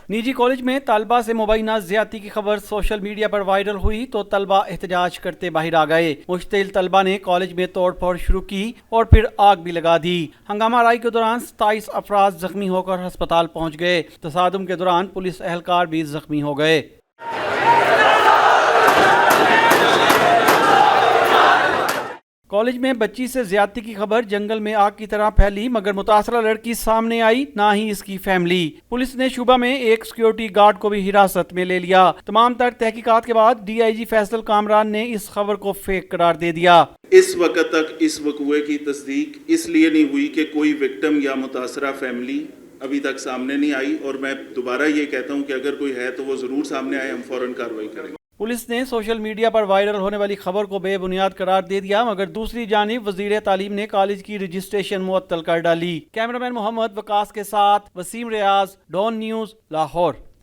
निजी कॉलेज में तलबा से मुबैना ज्यादती की खबर सोशल मीडिया पर वायरल हुई तो तलबा एहतजाज करते बाहर आ गए। मुश्तिल तलबा ने कॉलेज में तोड़ फोड़ शुरू की और फिर आग भी लगा दी। हंगामा राई के दौरान 27 अफराद जख्मी होकर अस्पताल पहुंच गए। तसादुम के दौरान पुलिस एहलकार भी जख्मी हो गए। कॉलेज में बच्ची से ज्यादती की खबर जंगल में आग की तरह फैली, मगर मुतासरा लड़की सामने आई, ना ही इसकी फैमिली। पुलिस ने शुबा में एक सिक्योरिटी गार्ड को भी हिरासत में ले लिया। तमाम तर तहकीकात के बाद DIG फैसल कामरान ने इस खबर को फेक करार दे दिया। इस वक्त तक इस वक़्वे की तस्दीक इसलिए नहीं हुई कि कोई विक्टिम या मुतासरा फैमिली अभी तक सामने नहीं आई, और मैं दोबारा ये कहता हूँ कि अगर कोई है तो वो ज़रूर सामने आए, हम फौरन कार्रवाई करेंगे। पुलिस ने सोशल मीडिया पर वायरल होने वाली खबर को बेबुनियाद करार दे दिया, मगर दूसरी जानिब वजीर तालीम ने कॉलेज की रजिस्ट्रेशन मुअत्तल कर डाली। कैमरामैन मोहम्मद वकास के साथ वसीम रियाज, डॉन न्यूज़, लाहौर।